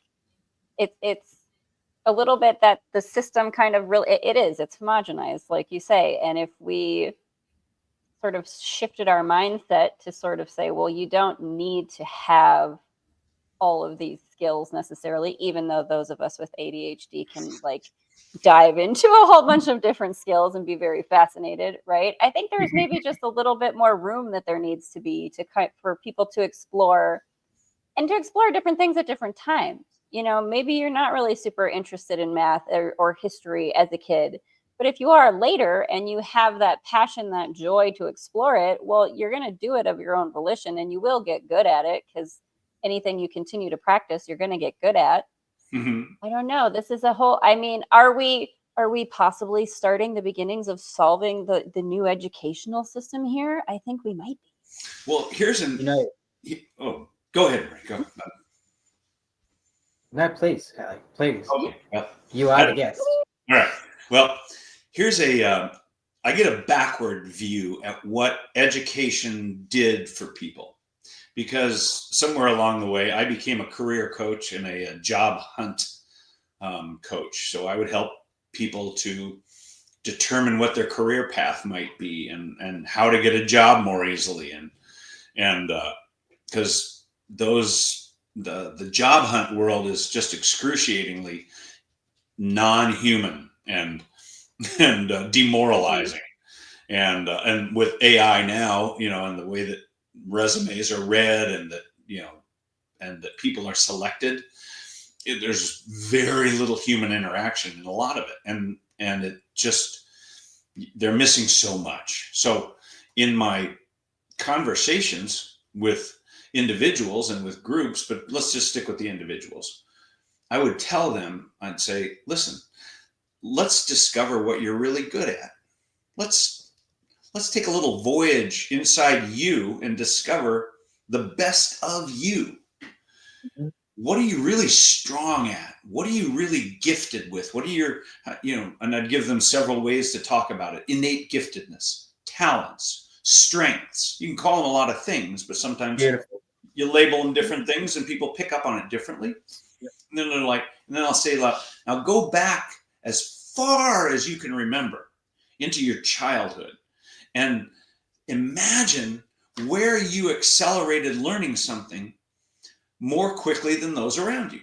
it's a little bit that the system kind of really, it's homogenized, like you say. And if we sort of shifted our mindset to sort of say, well, you don't need to have all of these skills necessarily, even though those of us with ADHD can like dive into a whole bunch of different skills and be very fascinated, right? I think there's maybe just a little bit more room that there needs to be for people to explore and to explore different things at different times. Maybe you're not really super interested in math or history as a kid, but if you are later and you have that passion, that joy to explore it, well, you're going to do it of your own volition, and you will get good at it, because anything you continue to practice, you're going to get good at. I don't know. This is a whole, I mean, are we possibly starting the beginnings of solving the new educational system here? I think we might be. Well, here's oh, go ahead, Ray. Go. No, please, Haleigh, please. Okay. Well, you are the guest. All right. Well, here's I get a backward view at what education did for people, because somewhere along the way, I became a career coach and a job hunt coach. So I would help people to determine what their career path might be, and how to get a job more easily. And because those the job hunt world is just excruciatingly non-human and demoralizing. And with AI now, and the way that resumes are read, and that and that people are selected, there's very little human interaction in a lot of it, and it just, they're missing so much. So in my conversations with individuals and with groups, but let's just stick with the individuals, I would tell them, I'd say, listen, let's discover what you're really good at. Let's take a little voyage inside you and discover the best of you. What are you really strong at? What are you really gifted with? What are your, and I'd give them several ways to talk about it. Innate giftedness, talents, strengths. You can call them a lot of things, but sometimes you label them different things and people pick up on it differently. Yep. And then they're like, and then I'll say, now go back as far as you can remember into your childhood and imagine where you accelerated learning something more quickly than those around you.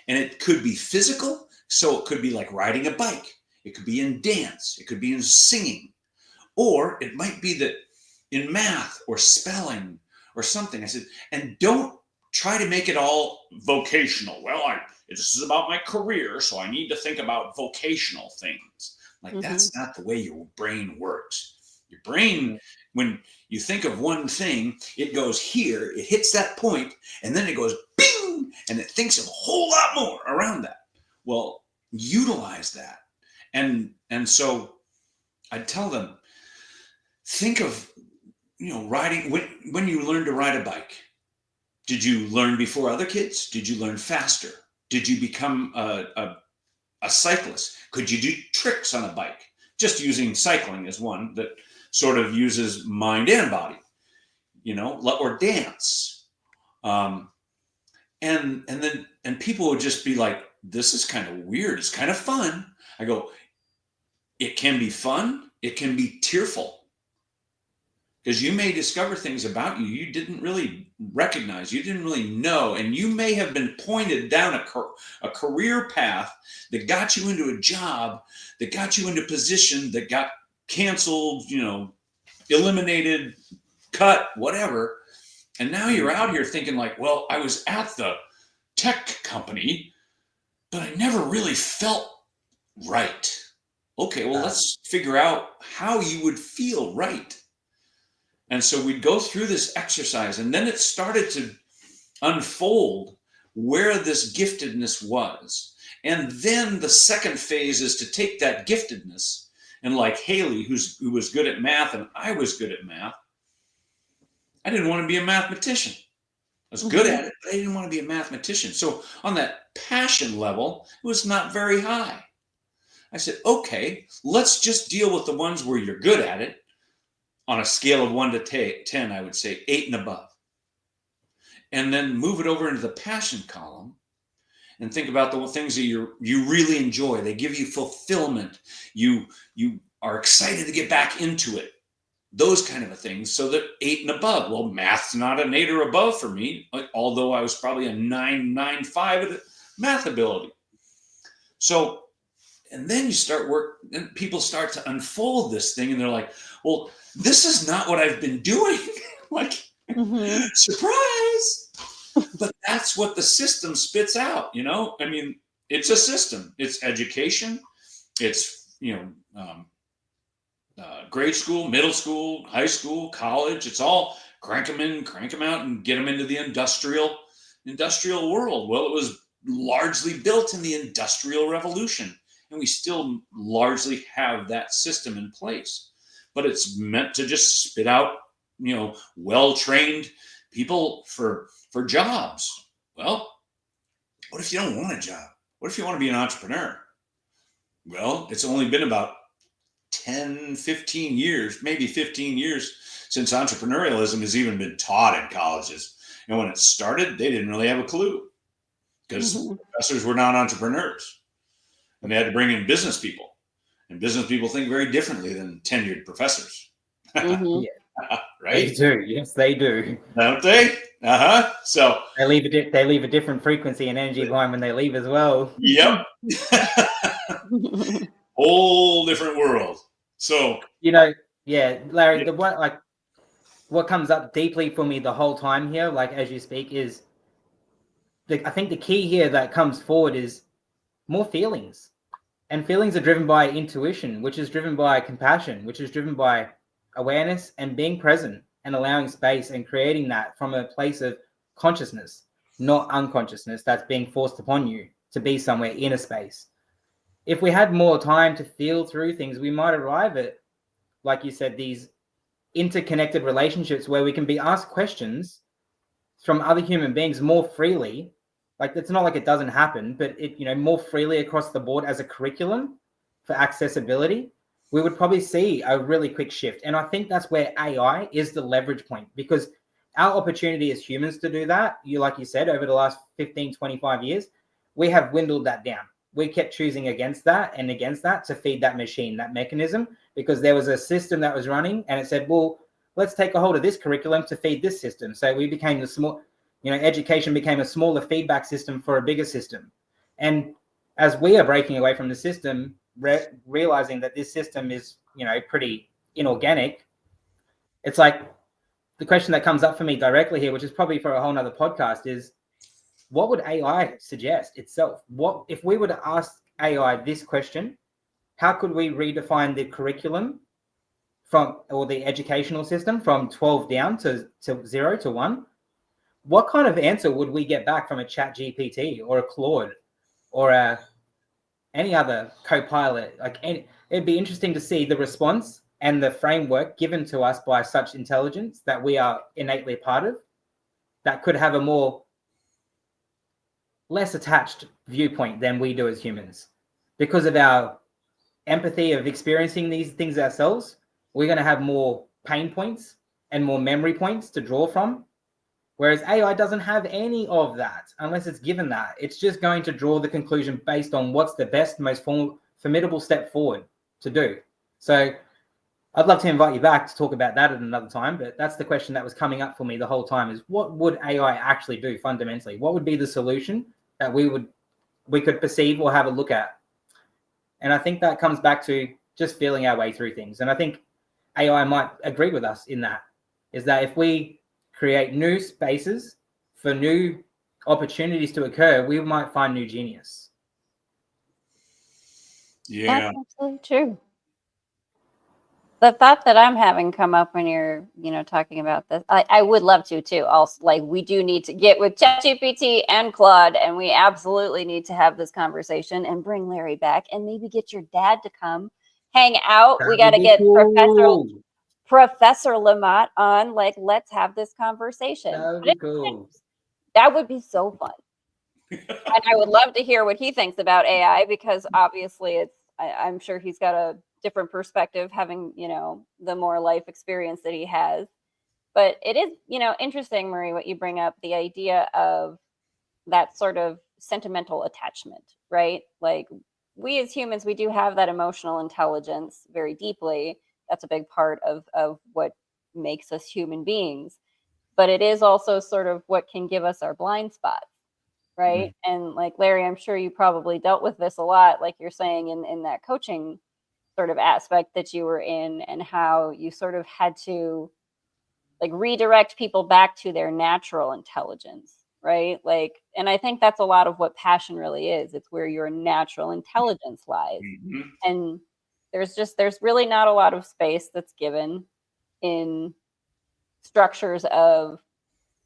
And it could be physical. So it could be like riding a bike. It could be in dance. It could be in singing. Or it might be that in math or spelling or something. I said, and don't try to make it all vocational. Well, this is about my career, so I need to think about vocational things. Like, that's not the way your brain works. Your brain, when you think of one thing, it goes here, it hits that point, and then it goes bing, and it thinks of a whole lot more around that. Well, utilize that. And so I'd tell them, think of, riding, when you learn to ride a bike, did you learn before other kids? Did you learn faster? Did you become a cyclist? Could you do tricks on a bike? Just using cycling as one that sort of uses mind and body, or dance. And people would just be like, this is kind of weird. It's kind of fun. I go, it can be fun. It can be tearful. Because you may discover things about you didn't really recognize, you didn't really know, and you may have been pointed down a career path that got you into a job, that got you into a position, that got canceled, eliminated, cut, whatever. And now you're out here thinking like, well, I was at the tech company, but I never really felt right. Okay, well, let's figure out how you would feel right. And so we'd go through this exercise, and then it started to unfold where this giftedness was. And then the second phase is to take that giftedness, and like Haleigh, who was good at math, and I was good at math, I didn't want to be a mathematician. I was good at it, but I didn't want to be a mathematician. So on that passion level, it was not very high. I said, okay, let's just deal with the ones where you're good at it. On a scale of 1 to 10, I would say 8 and above. And then move it over into the passion column and think about the things that you really enjoy. They give you fulfillment. You are excited to get back into it. Those kind of things. So that 8 and above. Well, math's not an 8 or above for me, although I was probably a 9.95 at math ability. So, and then and people start to unfold this thing, and they're like, well, this is not what I've been doing. Like, surprise. But that's what the system spits out, I mean, it's a system. It's education. It's, grade school, middle school, high school, college. It's all crank them in, crank them out, and get them into the industrial world. Well, it was largely built in the Industrial Revolution, and we still largely have that system in place. But it's meant to just spit out, well-trained people for jobs. Well, what if you don't want a job? What if you want to be an entrepreneur? Well, it's only been about 10, 15 years, maybe 15 years since entrepreneurialism has even been taught in colleges. And when it started, they didn't really have a clue because professors were not entrepreneurs, and they had to bring in business people. And business people think very differently than tenured professors. Yeah. They Right? do. Yes, they do. Don't they? So, They leave a different frequency and energy behind when they leave as well. yep. Whole different world. So, Yeah, Larry, what comes up deeply for me the whole time here, like as you speak, is I think the key here that comes forward is more feelings. And feelings are driven by intuition, which is driven by compassion, which is driven by awareness and being present and allowing space and creating that from a place of consciousness, not unconsciousness that's being forced upon you to be somewhere in a space. If we had more time to feel through things, we might arrive at, like you said, these interconnected relationships where we can be asked questions from other human beings more freely. Like, it's not like it doesn't happen, but it, more freely across the board as a curriculum for accessibility, we would probably see a really quick shift. And I think that's where AI is the leverage point, because our opportunity as humans to do that, like you said, over the last 15, 25 years, we have dwindled that down. We kept choosing against that and against that to feed that machine, that mechanism, because there was a system that was running and it said, well, let's take a hold of this curriculum to feed this system. So we became the small, education became a smaller feedback system for a bigger system. And as we are breaking away from the system, realizing that this system is, pretty inorganic, it's like the question that comes up for me directly here, which is probably for a whole nother podcast, is what would AI suggest itself? What if we were to ask AI this question? How could we redefine the curriculum or the educational system from 12 down to 0 to 1? What kind of answer would we get back from a chat GPT or a Claude or any other co-pilot? It'd be interesting to see the response and the framework given to us by such intelligence that we are innately a part of, that could have a less attached viewpoint than we do as humans. Because of our empathy of experiencing these things ourselves, we're going to have more pain points and more memory points to draw from. Whereas AI doesn't have any of that unless it's given that. It's just going to draw the conclusion based on what's the best, most formidable step forward to do. So I'd love to invite you back to talk about that at another time, but that's the question that was coming up for me the whole time, is what would AI actually do fundamentally? What would be the solution that we could perceive or have a look at? And I think that comes back to just feeling our way through things. And I think AI might agree with us in that, is that if we create new spaces for new opportunities to occur, we might find new genius. yeah. That's absolutely true. The thought that I'm having come up when you're, talking about this, I would love to too. Also, like, we do need to get with ChatGPT and Claude, and we absolutely need to have this conversation and bring Larry back, and maybe get your dad to come hang out. We got to get Professor LaMotte on. Like, let's have this conversation. That would be cool. That would be so fun. And I would love to hear what he thinks about AI, because obviously I'm sure he's got a different perspective, having, the more life experience that he has. But it is, interesting, Marie, what you bring up, the idea of that sort of sentimental attachment, right? Like, we as humans, we do have that emotional intelligence very deeply. That's a big part of what makes us human beings. But it is also sort of what can give us our blind spots. Right. And like, Larry, I'm sure you probably dealt with this a lot, like you're saying, in that coaching sort of aspect that you were in, and how you sort of had to, like, redirect people back to their natural intelligence. Right. Like, and I think that's a lot of what passion really is. It's where your natural intelligence lies. Mm-hmm. And there's really not a lot of space that's given in structures of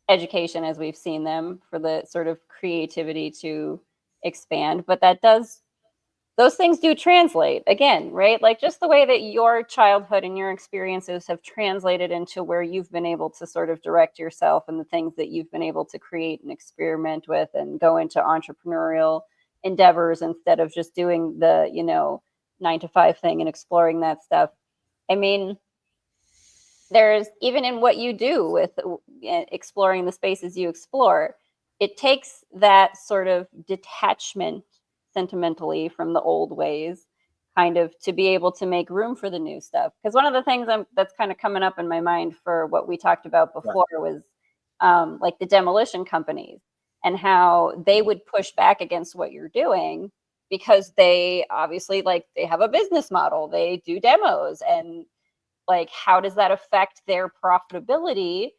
education as we've seen them, for the sort of creativity to expand. But those things do translate again, right? Like, just the way that your childhood and your experiences have translated into where you've been able to sort of direct yourself, and the things that you've been able to create and experiment with and go into entrepreneurial endeavors, instead of just doing the 9 to 5 thing and exploring that stuff. I mean, there's, even in what you do with exploring the spaces you explore, it takes that sort of detachment sentimentally from the old ways, kind of to be able to make room for the new stuff. Because one of the things that's kind of coming up in my mind for what we talked about before was like the demolition companies and how they would push back against what you're doing because they obviously like they have a business model, they do demos, and like how does that affect their profitability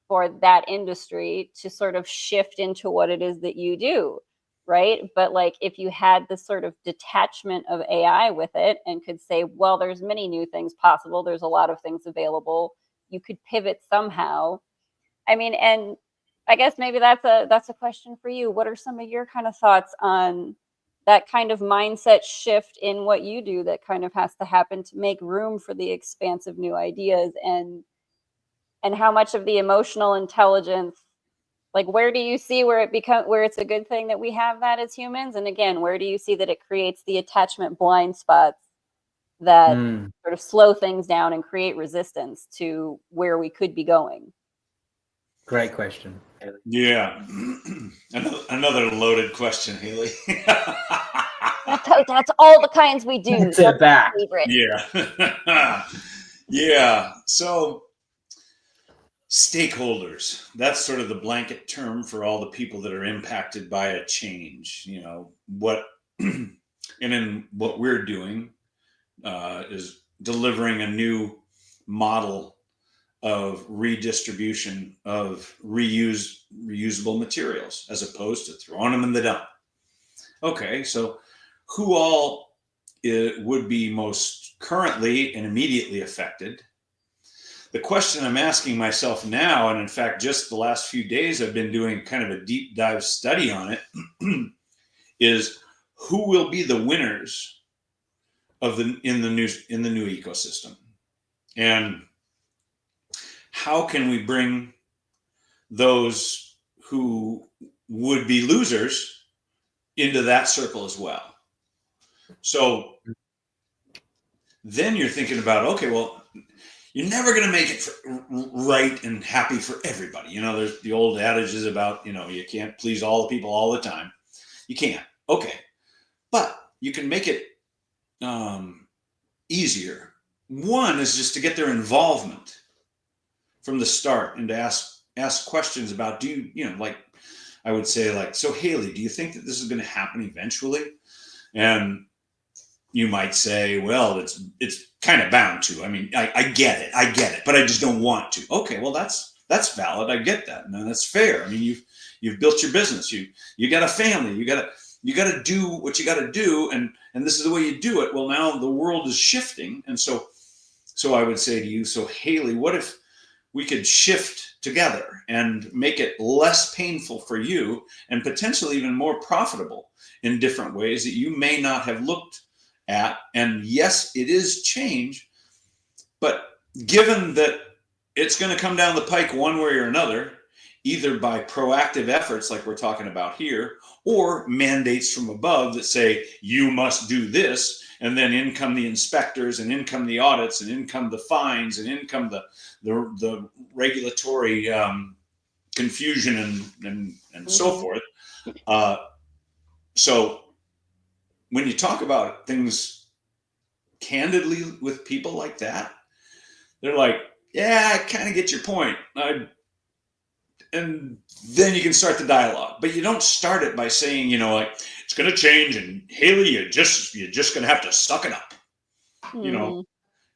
for that industry to sort of shift into what it is that you do, right? But like if you had this sort of detachment of AI with it and could say, well, there's many new things possible, there's a lot of things available, you could pivot somehow. I mean, and I guess maybe that's a question for you. What are some of your kind of thoughts on that kind of mindset shift in what you do that kind of has to happen to make room for the expansive new ideas, and how much of the emotional intelligence, like where do you see where it's a good thing that we have that as humans, and again, where do you see that it creates the attachment blind spots that sort of slow things down and create resistance to where we could be going? Great question. Yeah. Another loaded question, Haleigh. That's all the kinds we do. Sit back. Favorite. Yeah. Yeah. So stakeholders, that's sort of the blanket term for all the people that are impacted by a change. You know, what, and then what we're doing is delivering a new model of redistribution of reusable materials as opposed to throwing them in the dump. Okay, so who all would be most currently and immediately affected? The question I'm asking myself now, and in fact, just the last few days, I've been doing kind of a deep dive study on it, is who will be the winners of in the new ecosystem, and how can we bring those who would be losers into that circle as well? So then you're thinking about, okay, well, you're never going to make it right and happy for everybody. You know, there's the old adages about, you know, you can't please all the people all the time. You can't. Okay. But you can make it easier. One is just to get their involvement from the start and to ask questions about, do you, you know, like I would say, like, so Haleigh, do you think that this is going to happen eventually? And you might say, well, it's kind of bound to. I mean, I get it, but I just don't want to. Okay, well, that's valid. I get that, and that's fair. I mean, you've built your business. You got a family. You got to do what you got to do, and this is the way you do it. Well, now the world is shifting, and so I would say to you, so Haleigh, what if we could shift together and make it less painful for you and potentially even more profitable in different ways that you may not have looked at? And yes, it is change, but given that it's going to come down the pike one way or another, either by proactive efforts like we're talking about here, or mandates from above that say you must do this, and then in come the inspectors, and in come the audits, and in come the fines, and in come the regulatory confusion and so forth. So when you talk about things candidly with people like that, they're like, yeah, I kind of get your point. And then you can start the dialogue, but you don't start it by saying, you know, like, it's going to change, and Haleigh, you're just going to have to suck it up. You know,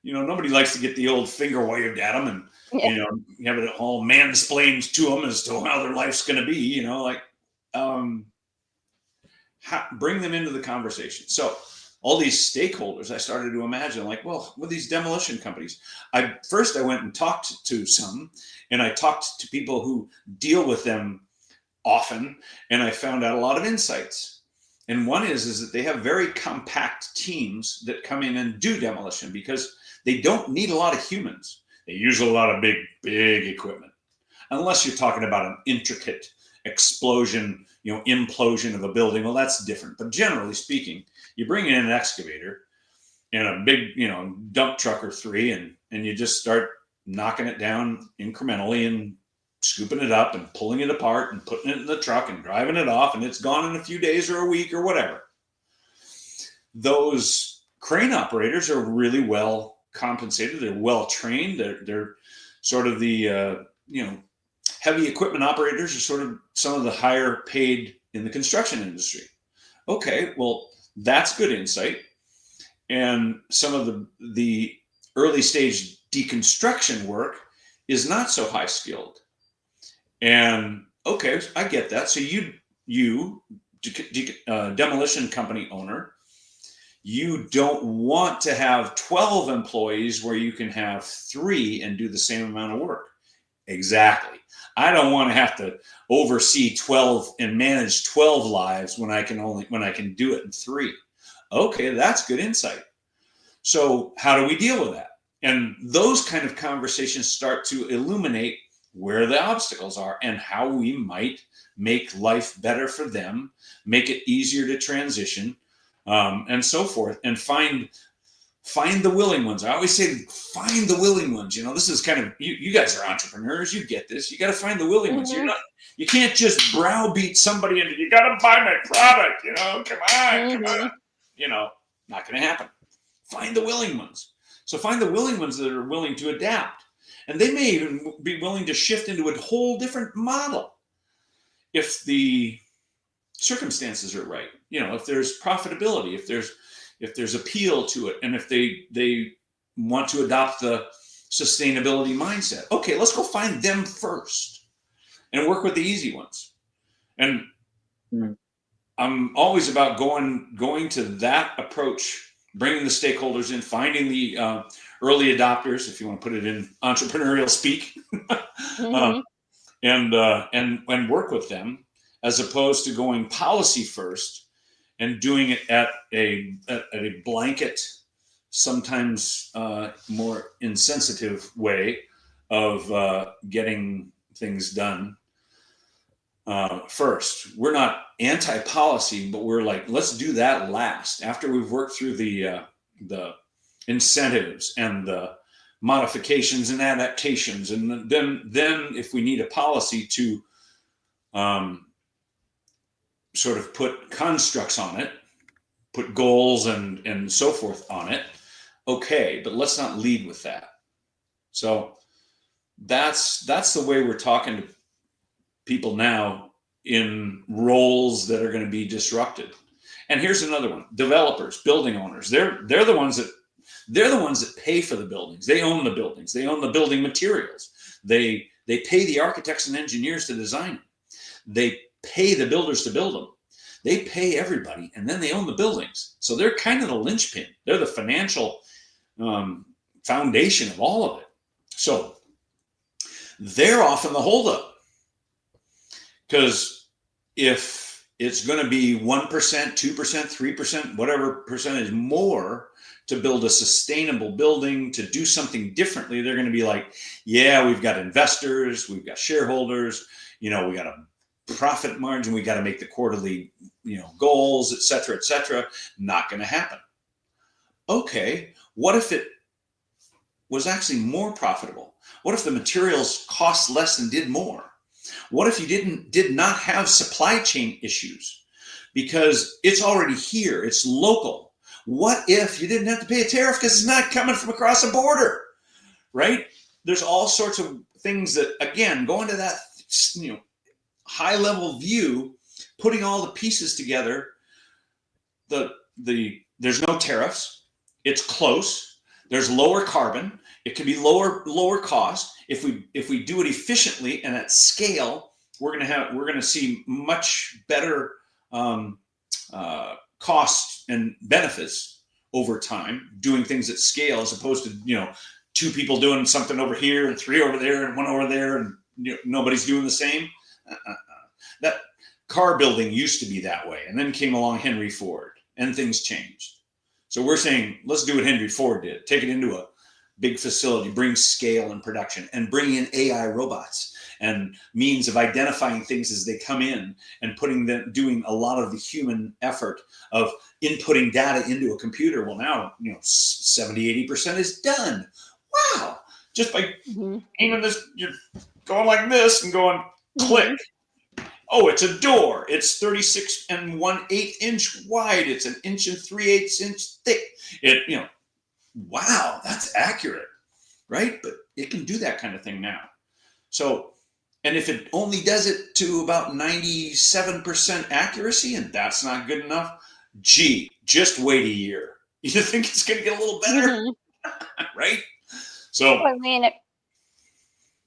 nobody likes to get the old finger waved at them, and you know, you have it all mansplained to them as to how their life's going to be. You know, like, bring them into the conversation. So all these stakeholders, I started to imagine, like, well, with these demolition companies, I went and talked to some, and I talked to people who deal with them often, and I found out a lot of insights. And one is that they have very compact teams that come in and do demolition because they don't need a lot of humans. They use a lot of big equipment, unless you're talking about an intricate explosion, you know, implosion of a building. Well, that's different. But generally speaking, you bring in an excavator and a big, you know, dump truck or three, and you just start knocking it down incrementally and scooping it up and pulling it apart and putting it in the truck and driving it off, and it's gone in a few days or a week or whatever. Those crane operators are really well compensated. They're well trained. They're sort of the heavy equipment operators are sort of some of the higher paid in the construction industry. Okay, well, that's good insight. And some of the early stage deconstruction work is not so high skilled. And okay, I get that. So you demolition company owner, you don't want to have 12 employees where you can have 3 and do the same amount of work. Exactly. I don't want to have to oversee 12 and manage 12 lives when I can do it in 3. Okay, that's good insight. So how do we deal with that? And those kind of conversations start to illuminate where the obstacles are and how we might make life better for them, make it easier to transition, and so forth, and find the willing ones. I always say, find the willing ones. This is kind of, you guys are entrepreneurs. You get this. You got to find the willing ones. You can't just browbeat somebody into, you got to buy my product. Come on. Not going to happen. Find the willing ones. So find the willing ones that are willing to adapt. And they may even be willing to shift into a whole different model if the circumstances are right. If there's profitability, if there's appeal to it, and if they want to adopt the sustainability mindset. Okay, let's go find them first and work with the easy ones. And I'm always about going to that approach, bringing the stakeholders in, finding the early adopters, if you want to put it in entrepreneurial speak, and work with them, as opposed to going policy first and doing it at a blanket, sometimes more insensitive way of getting things done first. We're not anti-policy, but we're like, let's do that last after we've worked through the incentives and the modifications and adaptations, and then if we need a policy to sort of put constructs on it, put goals and so forth on it, okay, but let's not lead with that. So that's the way we're talking to people now in roles that are going to be disrupted. And here's another one: developers, building owners. They're the ones that pay for the buildings. They own the buildings. They own the building materials. They pay the architects and engineers to design them. They pay the builders to build them. They pay everybody, and then they own the buildings. So they're kind of the linchpin. They're the financial foundation of all of it. So they're often the holdup, because if it's going to be 1%, 2%, 3%, whatever percentage more to build a sustainable building, to do something differently, they're going to be like, yeah, we've got investors, we've got shareholders, we got a profit margin, we got to make the quarterly, goals, et cetera, not going to happen. Okay, what if it was actually more profitable? What if the materials cost less and did more? What if you did not have supply chain issues because it's already here, it's local? What if you didn't have to pay a tariff because it's not coming from across a border, right? There's all sorts of things that, again, going to that, high level view, putting all the pieces together. There's no tariffs. It's close. There's lower carbon. It can be lower cost. If we do it efficiently and at scale, we're gonna see much better costs and benefits over time doing things at scale, as opposed to 2 people doing something over here and 3 over there and 1 over there and nobody's doing the same. That car building used to be that way, and then came along Henry Ford and things changed. So we're saying, let's do what Henry Ford did: take it into a big facility, bring scale and production, and bring in AI robots and means of identifying things as they come in, and doing a lot of the human effort of inputting data into a computer. Well, now 70-80% is done. Wow! Just by aiming this, you're going like this and going click. Oh, it's a door. It's 36 and 1/8 inch wide. It's 1 inch and 3/8 inch thick. Wow, that's accurate, right? But it can do that kind of thing now. So, and if it only does it to about 97% accuracy, and that's not good enough, gee, just wait a year. You think it's going to get a little better, right? So, I mean,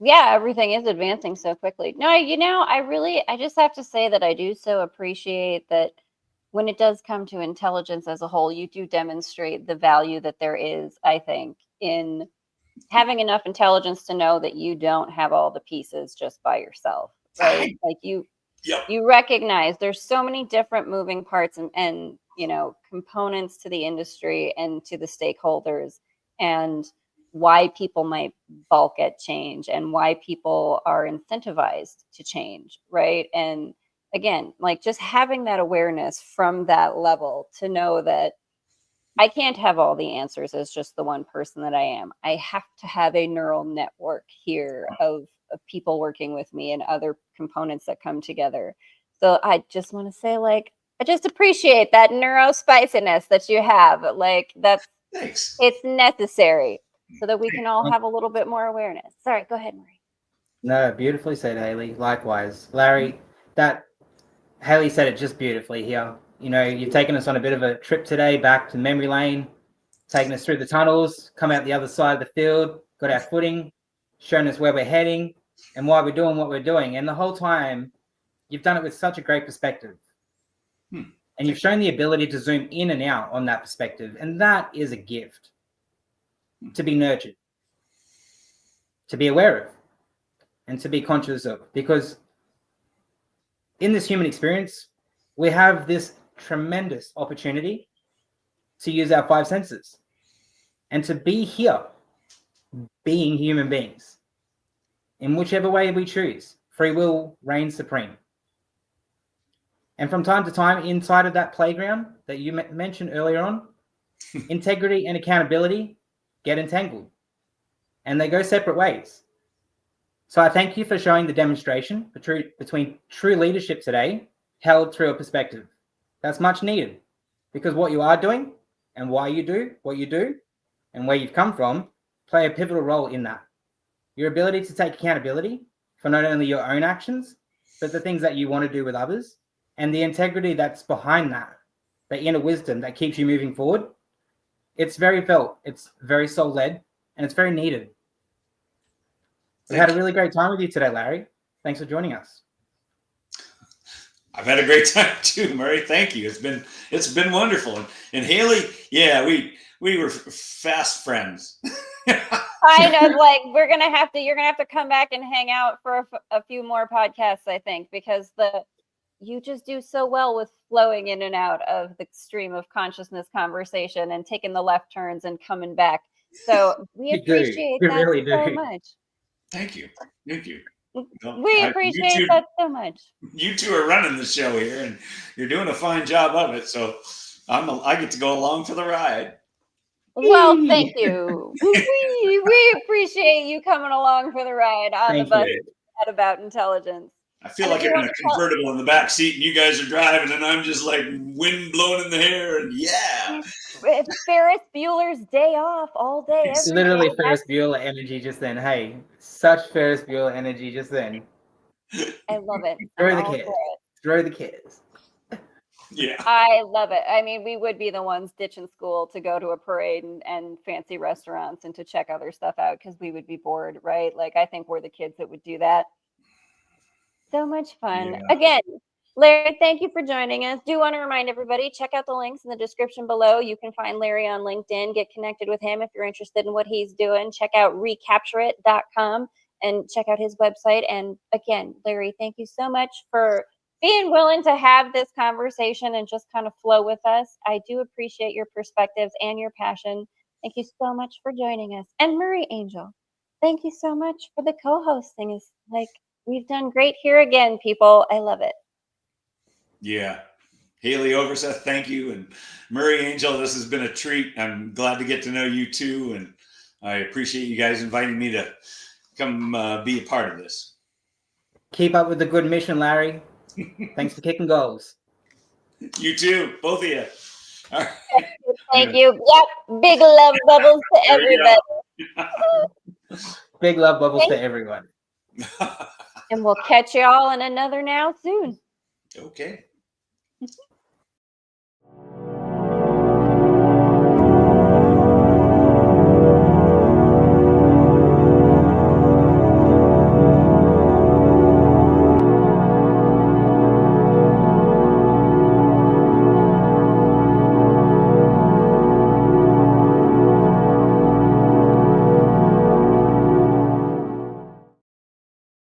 yeah, everything is advancing so quickly. No, I just have to say that I do so appreciate that when it does come to intelligence as a whole, you do demonstrate the value that there is, I think, in having enough intelligence to know that you don't have all the pieces just by yourself, right? Like yep. you recognize there's so many different moving parts and components to the industry and to the stakeholders, and why people might balk at change and why people are incentivized to change, right? And again, like just having that awareness from that level to know that I can't have all the answers as just the one person that I am. I have to have a neural network here of people working with me and other components that come together. So I just want to say, like, I just appreciate that neurospiciness that you have. Like, Thanks. it's necessary so that we can all have a little bit more awareness. Sorry, go ahead, Marie. No, beautifully said, Haleigh. Likewise, Larry. That Haleigh said it just beautifully here. You've taken us on a bit of a trip today back to memory lane, taken us through the tunnels, come out the other side of the field, got our footing, shown us where we're heading and why we're doing what we're doing. And the whole time, you've done it with such a great perspective. And you've shown the ability to zoom in and out on that perspective. And that is a gift to be nurtured, to be aware of, and to be conscious of. Because in this human experience, we have this tremendous opportunity to use our 5 senses and to be here, being human beings, in whichever way we choose. Free will reigns supreme. And from time to time, inside of that playground that you mentioned earlier on, integrity and accountability get entangled, and they go separate ways. So I thank you for showing the demonstration between true leadership today, held through a perspective. That's much needed, because what you are doing and why you do what you do and where you've come from play a pivotal role in that. Your ability to take accountability for not only your own actions, but the things that you want to do with others, and the integrity that's behind that, the inner wisdom that keeps you moving forward. It's very felt, it's very soul-led, and it's very needed. We've had a really great time with you today, Larry. Thanks for joining us. I've had a great time too, Murray. Thank you. It's been wonderful. And Haleigh, yeah, we were fast friends. Kind of like you're gonna have to come back and hang out for a few more podcasts, I think, because you just do so well with flowing in and out of the stream of consciousness conversation and taking the left turns and coming back. So we appreciate that really so much. Thank you. We appreciate that so much. You two are running the show here, and you're doing a fine job of it. So I get to go along for the ride. Well, thank you. We appreciate you coming along for the ride on the bus about intelligence. I feel like I'm in a convertible in the back seat, and you guys are driving, and I'm just like wind blowing in the hair, and yeah. Ferris Bueller's Day Off all day. It's literally Ferris Bueller energy just then. Hey, such Ferris Bueller energy just then. I love it. Throw the kids. Throw the kids. Yeah. I love it. I mean, we would be the ones ditching school to go to a parade and fancy restaurants and to check other stuff out because we would be bored, right? Like, I think we're the kids that would do that. So much fun. Yeah. Again, Larry, thank you for joining us. Do want to remind everybody, check out the links in the description below. You can find Larry on LinkedIn. Get connected with him if you're interested in what he's doing. Check out recaptureit.com and check out his website. And again, Larry, thank you so much for being willing to have this conversation and just kind of flow with us. I do appreciate your perspectives and your passion. Thank you so much for joining us. And Marie Angel, thank you so much for the co-hosting. It's like, we've done great here again, people. I love it. Yeah. Haleigh Overseth, thank you. And Marie Angel, this has been a treat. I'm glad to get to know you too. And I appreciate you guys inviting me to come be a part of this. Keep up with the good mission, Larry. Thanks for kicking goals. You too, both of you. All right. Thank you. Yep. Big love bubbles to There we everybody. Big love bubbles to everyone. And we'll catch you all in another now soon. Okay.